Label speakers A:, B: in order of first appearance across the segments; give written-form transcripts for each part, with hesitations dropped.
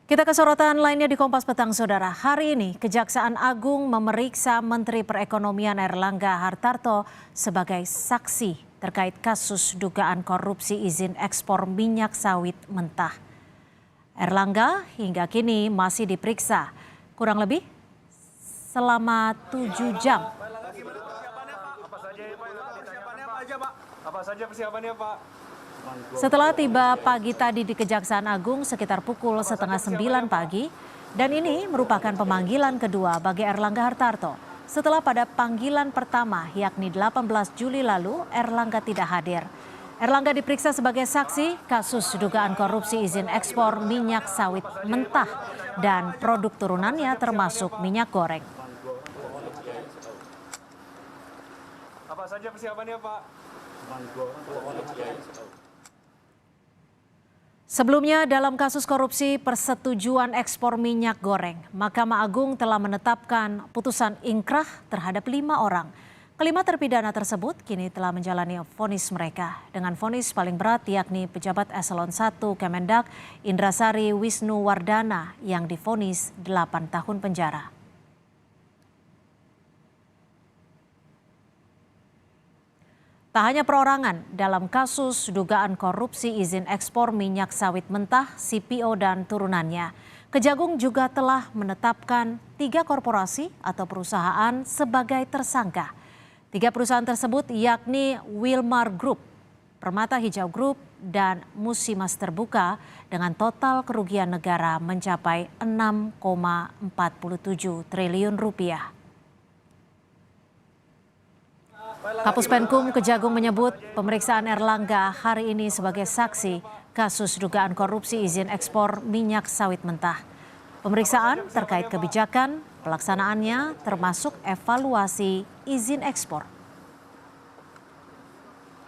A: Kita ke sorotan lainnya di Kompas Petang, Saudara. Hari ini, Kejaksaan Agung memeriksa Menteri Perekonomian Airlangga Hartarto sebagai saksi terkait kasus dugaan korupsi izin ekspor minyak sawit mentah. Airlangga hingga kini masih diperiksa kurang lebih selama 7 jam.
B: Apa saja persiapannya, Pak?
A: Setelah tiba pagi tadi di Kejaksaan Agung sekitar pukul setengah 9 pagi, dan ini merupakan pemanggilan kedua bagi Airlangga Hartarto. Setelah pada panggilan pertama yakni 18 Juli lalu Airlangga tidak hadir. Airlangga diperiksa sebagai saksi kasus dugaan korupsi izin ekspor minyak sawit mentah dan produk turunannya termasuk minyak goreng.
B: Apa saja persiapannya, Pak?
A: Sebelumnya dalam kasus korupsi persetujuan ekspor minyak goreng, Mahkamah Agung telah menetapkan putusan ingkrah terhadap 5 orang. Kelima terpidana tersebut kini telah menjalani vonis mereka dengan vonis paling berat yakni pejabat eselon 1 Kemendak Indrasari Wisnuwardana yang divonis 8 tahun penjara. Tak hanya perorangan dalam kasus dugaan korupsi izin ekspor minyak sawit mentah, CPO dan turunannya, Kejagung juga telah menetapkan 3 korporasi atau perusahaan sebagai tersangka. 3 perusahaan tersebut yakni Wilmar Group, Permata Hijau Group, dan Musimas Terbuka dengan total kerugian negara mencapai 6,47 triliun rupiah. Kapus Penkum Kejagung menyebut pemeriksaan Airlangga hari ini sebagai saksi kasus dugaan korupsi izin ekspor minyak sawit mentah. Pemeriksaan terkait kebijakan pelaksanaannya termasuk evaluasi izin ekspor.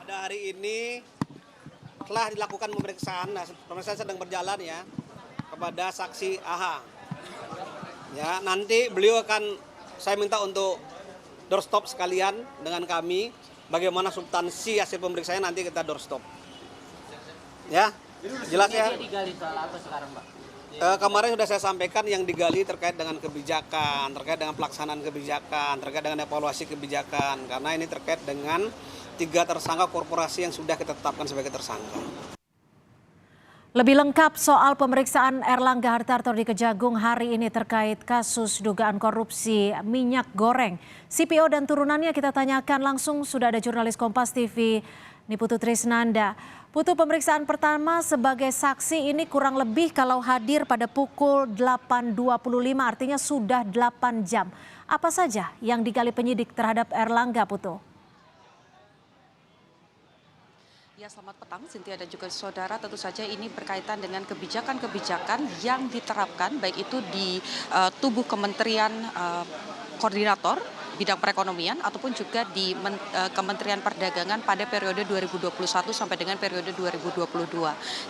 C: Pada hari ini telah dilakukan pemeriksaan sedang berjalan ya kepada saksi AH. Ya, nanti beliau saya minta untuk doorstop sekalian dengan kami, bagaimana substansi hasil pemeriksaan nanti kita doorstop. Ya, jelas ya.
D: Digali soal apa sekarang, Pak?
C: Kemarin sudah saya sampaikan yang digali terkait dengan kebijakan, terkait dengan pelaksanaan kebijakan, terkait dengan evaluasi kebijakan, karena ini terkait dengan 3 tersangka korporasi yang sudah kita tetapkan sebagai tersangka.
A: Lebih lengkap soal pemeriksaan Airlangga Hartarto di Kejagung hari ini terkait kasus dugaan korupsi minyak goreng, CPO dan turunannya kita tanyakan langsung, sudah ada jurnalis Kompas TV Niputu Trisnanda. Putu, pemeriksaan pertama sebagai saksi ini kurang lebih kalau hadir pada pukul 8.25 artinya sudah 8 jam. Apa saja yang digali penyidik terhadap Airlangga, Putu?
E: Ya, selamat petang Cynthia dan juga saudara. Tentu saja ini berkaitan dengan kebijakan-kebijakan yang diterapkan baik itu di tubuh Kementerian Koordinator Bidang Perekonomian ataupun juga di Kementerian Perdagangan pada periode 2021 sampai dengan periode 2022.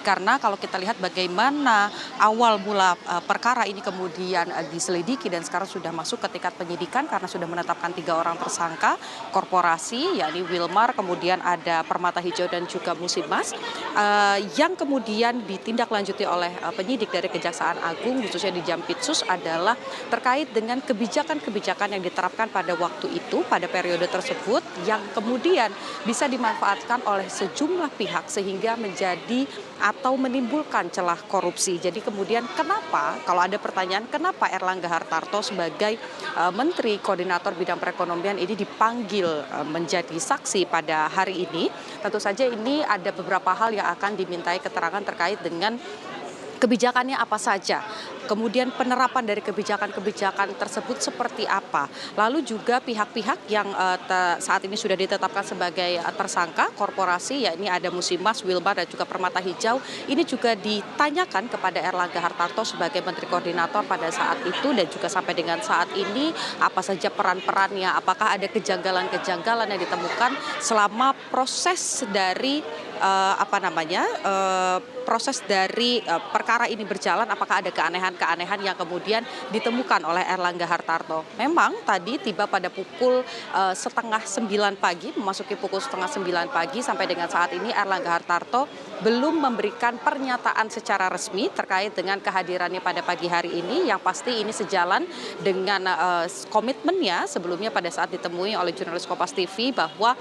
E: Karena kalau kita lihat bagaimana awal mula perkara ini kemudian diselidiki dan sekarang sudah masuk ke tingkat penyidikan karena sudah menetapkan 3 orang tersangka korporasi, yakni Wilmar, kemudian ada Permata Hijau dan juga Musimas, yang kemudian ditindaklanjuti oleh penyidik dari Kejaksaan Agung khususnya di Jampitsus adalah terkait dengan kebijakan-kebijakan yang diterapkan pada waktu itu, pada periode tersebut, yang kemudian bisa dimanfaatkan oleh sejumlah pihak sehingga menjadi atau menimbulkan celah korupsi. Jadi kemudian kenapa, kalau ada pertanyaan, kenapa Airlangga Hartarto sebagai Menteri Koordinator Bidang Perekonomian ini dipanggil menjadi saksi pada hari ini? Tentu saja ini ada beberapa hal yang akan dimintai keterangan terkait dengan kebijakannya apa saja, kemudian penerapan dari kebijakan-kebijakan tersebut seperti apa. Lalu juga pihak-pihak yang saat ini sudah ditetapkan sebagai tersangka korporasi, yakni ada Musimas, Wilmar, dan juga Permata Hijau. Ini juga ditanyakan kepada Airlangga Hartarto sebagai Menteri Koordinator pada saat itu dan juga sampai dengan saat ini apa saja peran-perannya, apakah ada kejanggalan-kejanggalan yang ditemukan selama proses dari proses dari perkara ini berjalan, apakah ada keanehan-keanehan yang kemudian ditemukan oleh Airlangga Hartarto. Memang tadi tiba pada pukul 8:30 pagi, memasuki pukul 8:30 pagi sampai dengan saat ini Airlangga Hartarto belum memberikan pernyataan secara resmi terkait dengan kehadirannya pada pagi hari ini. Yang pasti ini sejalan dengan komitmennya sebelumnya pada saat ditemui oleh jurnalis Kompas TV bahwa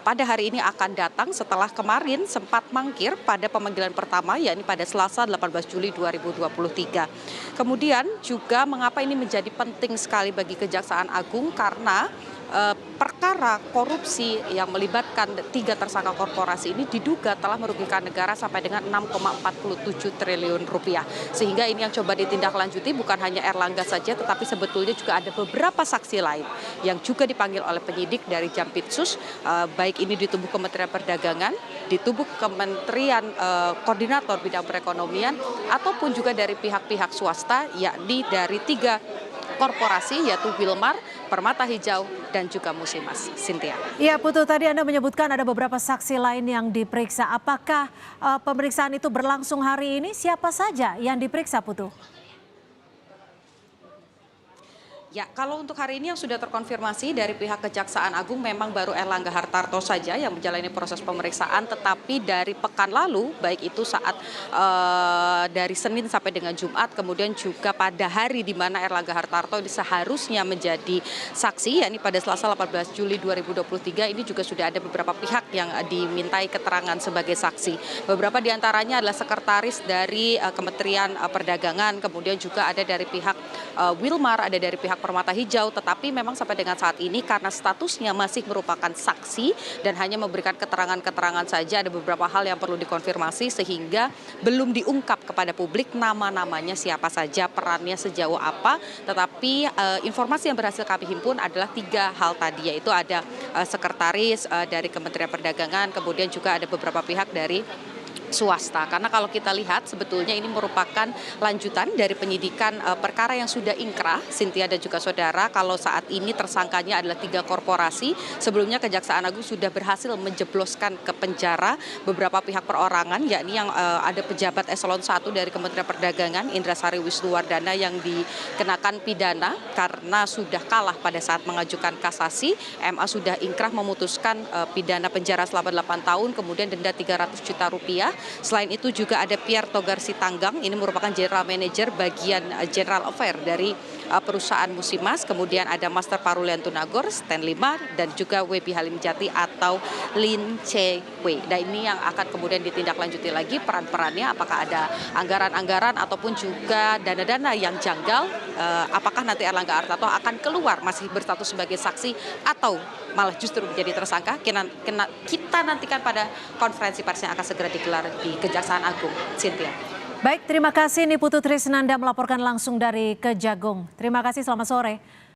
E: pada hari ini akan datang setelah kemarin sempat mangkir pada pemanggilan pertama, yakni pada Selasa 18 Juli 2023. Kemudian juga mengapa ini menjadi penting sekali bagi Kejaksaan Agung, karena perkara korupsi yang melibatkan 3 tersangka korporasi ini diduga telah merugikan negara sampai dengan 6,47 triliun rupiah. Sehingga ini yang coba ditindaklanjuti bukan hanya Erlangga saja, tetapi sebetulnya juga ada beberapa saksi lain yang juga dipanggil oleh penyidik dari Jampitsus, baik ini di tubuh Kementerian Perdagangan, di tubuh Kementerian Koordinator Bidang Perekonomian, ataupun juga dari pihak-pihak swasta, yakni dari 3 korporasi yaitu Wilmar, Permata Hijau, dan juga Musimas. Cynthia.
A: Iya Putu, tadi Anda menyebutkan ada beberapa saksi lain yang diperiksa. Apakah pemeriksaan itu berlangsung hari ini? Siapa saja yang diperiksa, Putu?
E: Ya, kalau untuk hari ini yang sudah terkonfirmasi dari pihak Kejaksaan Agung memang baru Erlangga Hartarto saja yang menjalani proses pemeriksaan, tetapi dari pekan lalu, baik itu saat dari Senin sampai dengan Jumat, kemudian juga pada hari di mana Erlangga Hartarto ini seharusnya menjadi saksi, yakni pada Selasa 18 Juli 2023, ini juga sudah ada beberapa pihak yang dimintai keterangan sebagai saksi. Beberapa diantaranya adalah sekretaris dari Kementerian Perdagangan, kemudian juga ada dari pihak Wilmar, ada dari pihak Permata Hijau, tetapi memang sampai dengan saat ini karena statusnya masih merupakan saksi dan hanya memberikan keterangan-keterangan saja, ada beberapa hal yang perlu dikonfirmasi sehingga belum diungkap kepada publik nama-namanya siapa saja, perannya sejauh apa, tetapi informasi yang berhasil kami himpun adalah 3 hal tadi, yaitu ada sekretaris dari Kementerian Perdagangan, kemudian juga ada beberapa pihak dari swasta. Karena kalau kita lihat sebetulnya ini merupakan lanjutan dari penyidikan perkara yang sudah ingkrah, Cynthia dan juga saudara. Kalau saat ini tersangkanya adalah 3 korporasi, sebelumnya Kejaksaan Agung sudah berhasil menjebloskan ke penjara beberapa pihak perorangan, yakni yang ada pejabat eselon 1 dari Kementerian Perdagangan, Indrasari Wisnuwardana, yang dikenakan pidana karena sudah kalah pada saat mengajukan kasasi. MA sudah ingkrah memutuskan pidana penjara selama 8 tahun, kemudian denda 300 juta rupiah. Selain itu juga ada Pierre Togar Sitanggang, ini merupakan General Manager bagian General Affair dari perusahaan Musimas. Kemudian ada Master Parulian Tunagor, Stan Lima, dan juga Webi Halim Jati atau Lin Che-Wei. Nah, ini yang akan kemudian ditindaklanjuti lagi peran-perannya, apakah ada anggaran-anggaran ataupun juga dana-dana yang janggal, apakah nanti Erlangga Hartarto akan keluar masih berstatus sebagai saksi atau malah justru menjadi tersangka. Kita nantikan pada konferensi pers yang akan segera digelar di Kejaksaan Agung. Cynthia.
A: Baik, terima kasih. Ini Putu Trisnanda melaporkan langsung dari Kejagung. Terima kasih, selamat sore.